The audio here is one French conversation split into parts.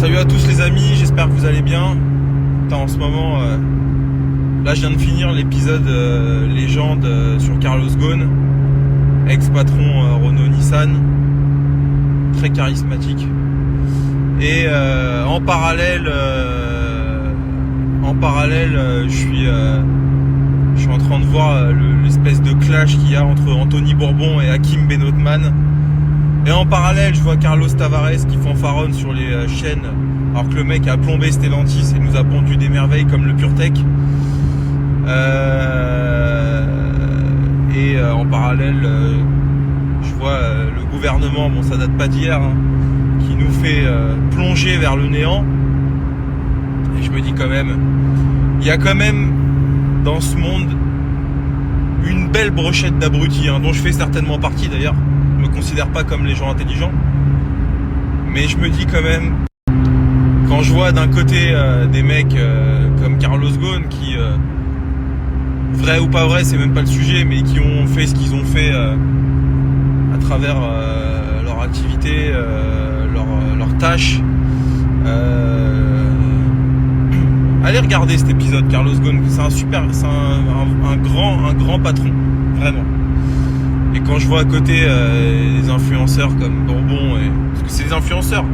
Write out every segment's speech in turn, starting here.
Salut à tous les amis, j'espère que vous allez bien. En ce moment, là je viens de finir l'épisode légende sur Carlos Ghosn, ex-patron Renault-Nissan, très charismatique. Et en parallèle, je suis en train de voir l'espèce de clash qu'il y a entre Anthony Bourbon et Hakim Benotman. Et en parallèle, je vois Carlos Tavares qui fanfaronne sur les chaînes, alors que le mec a plombé Stellantis et nous a pondu des merveilles comme le PureTech. En parallèle, je vois le gouvernement, bon ça date pas d'hier, hein, qui nous fait plonger vers le néant. Et je me dis quand même, il y a quand même dans ce monde une belle brochette d'abrutis, hein, dont je fais certainement partie d'ailleurs. Je me considère pas comme les gens intelligents, mais je me dis quand même, quand je vois d'un côté des mecs comme Carlos Ghosn qui, vrai ou pas vrai, c'est même pas le sujet, mais qui ont fait ce qu'ils ont fait à travers leur activité, leur tâche. Allez regarder cet épisode, Carlos Ghosn, c'est un grand patron, vraiment. Et quand je vois à côté des influenceurs comme Bourbon, parce que c'est des influenceurs,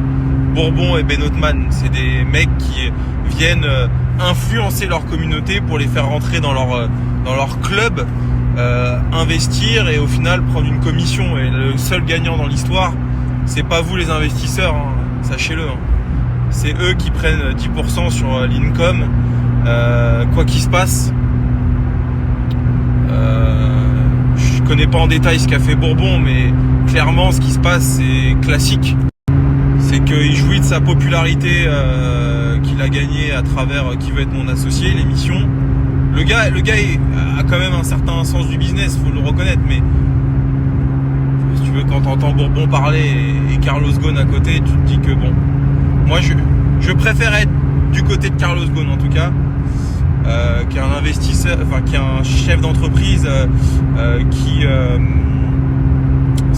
Bourbon et Benotman, c'est des mecs qui viennent influencer leur communauté pour les faire rentrer dans leur club, investir et au final prendre une commission. Et le seul gagnant dans l'histoire, c'est pas vous les investisseurs, hein, sachez-le. Hein. C'est eux qui prennent 10% sur l'income, quoi qu'il se passe. Je connais pas en détail ce qu'a fait Bourbon, mais clairement ce qui se passe c'est classique. C'est qu'il jouit de sa popularité qu'il a gagnée à travers Qui veut être mon associé, l'émission. Le gars a quand même un certain sens du business, faut le reconnaître, mais si tu veux, quand t'entends Bourbon parler et Carlos Ghosn à côté, tu te dis que bon, moi je préfère être du côté de Carlos Ghosn en tout cas. Qui est un investisseur, enfin qui est un chef d'entreprise parce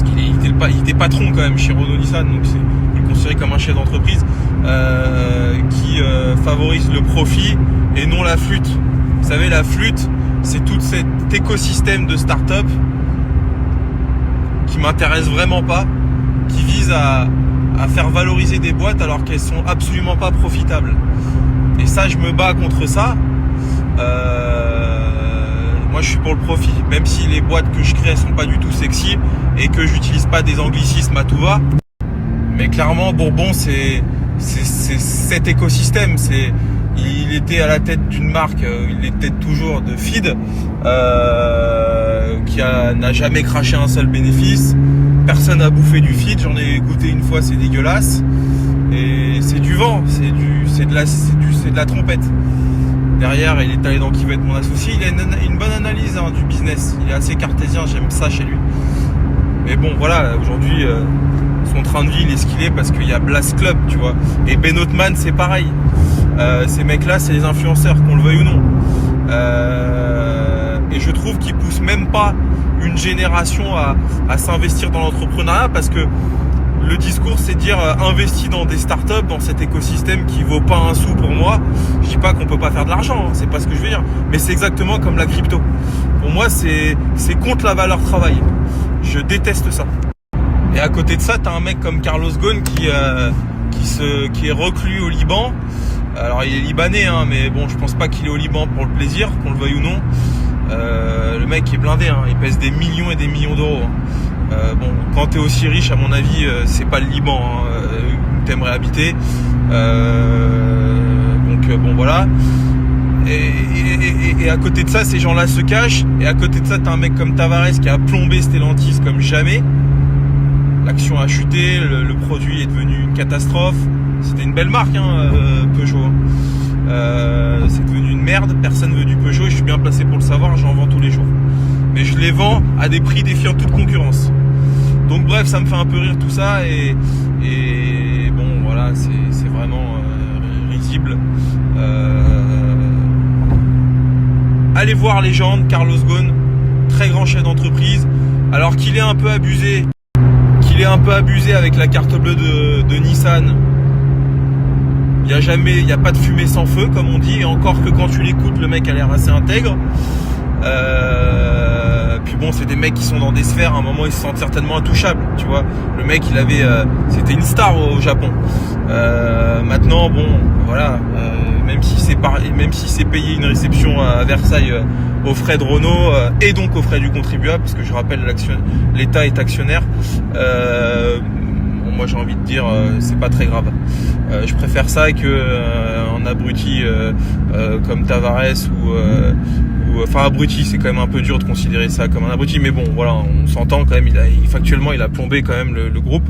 qu'il était patron quand même chez Renault-Nissan, donc c'est considéré comme un chef d'entreprise qui favorise le profit et non la flûte. Vous savez, la flûte, c'est tout cet écosystème de start-up qui m'intéresse vraiment pas, qui vise à faire valoriser des boîtes alors qu'elles sont absolument pas profitables. Et ça, je me bats contre ça. Moi je suis pour le profit, même si les boîtes que je crée sont pas du tout sexy et que j'utilise pas des anglicismes à tout va, mais clairement Bourbon c'est cet écosystème. Il était à la tête d'une marque, il est peut-être toujours de Feed, qui n'a jamais craché un seul bénéfice. Personne n'a bouffé du Feed, j'en ai goûté une fois, c'est dégueulasse et c'est du vent, c'est de la trompette. Derrière, il est allé dans Qui veut être mon associé. Il a une bonne analyse du business. Il est assez cartésien, j'aime ça chez lui. Mais bon, voilà, aujourd'hui, son train de vie, il est ce qu'il est parce qu'il y a Blast Club, tu vois. Et Benotman, c'est pareil. Ces mecs-là, c'est les influenceurs, qu'on le veuille ou non. Et je trouve qu'ils poussent même pas une génération à s'investir dans l'entrepreneuriat parce que le discours, c'est de dire investis dans des startups, dans cet écosystème qui vaut pas un sou pour moi. Je dis pas qu'on peut pas faire de l'argent, hein, c'est pas ce que je veux dire. Mais c'est exactement comme la crypto. Pour moi, c'est contre la valeur travail. Je déteste ça. Et à côté de ça, t'as un mec comme Carlos Ghosn qui est reclus au Liban. Alors il est libanais, hein, mais bon, je pense pas qu'il est au Liban pour le plaisir, qu'on le veuille ou non. Le mec est blindé, hein, il pèse des millions et des millions d'euros. Hein. Bon, quand t'es aussi riche, à mon avis, c'est pas le Liban où t'aimerais habiter. Donc bon, voilà. Et à côté de ça, ces gens-là se cachent. Et à côté de ça, t'as un mec comme Tavares qui a plombé Stellantis comme jamais. L'action a chuté, le produit est devenu une catastrophe. C'était une belle marque, hein, Peugeot. C'est devenu une merde. Personne veut du Peugeot. Et je suis bien placé pour le savoir. J'en vends tous les jours. Mais je les vends à des prix défiant toute concurrence. Donc bref, ça me fait un peu rire tout ça et bon voilà, c'est vraiment risible. Allez voir Légende, Carlos Ghosn, très grand chef d'entreprise, alors qu'il est un peu abusé avec la carte bleue de Nissan. il y a pas de fumée sans feu, comme on dit. Et encore que quand tu l'écoutes, le mec a l'air assez intègre. Puis bon, c'est des mecs qui sont dans des sphères. À un moment, ils se sentent certainement intouchables. Tu vois, le mec, c'était une star au Japon. Maintenant, bon, voilà. Même si c'est payé une réception à Versailles aux frais de Renault et donc aux frais du contribuable, parce que je rappelle, l'État est actionnaire. Moi j'ai envie de dire c'est pas très grave. Je préfère ça que un abruti comme Tavares ou enfin abruti, c'est quand même un peu dur de considérer ça comme un abruti, mais bon voilà, on s'entend quand même, factuellement il a plombé quand même le groupe.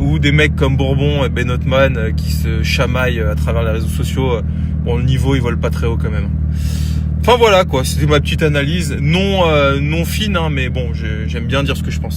Ou des mecs comme Bourbon et Ben Ottman qui se chamaillent à travers les réseaux sociaux. Bon, le niveau il vole pas très haut quand même. Enfin voilà quoi, c'était ma petite analyse non fine, hein, mais bon, j'aime bien dire ce que je pense.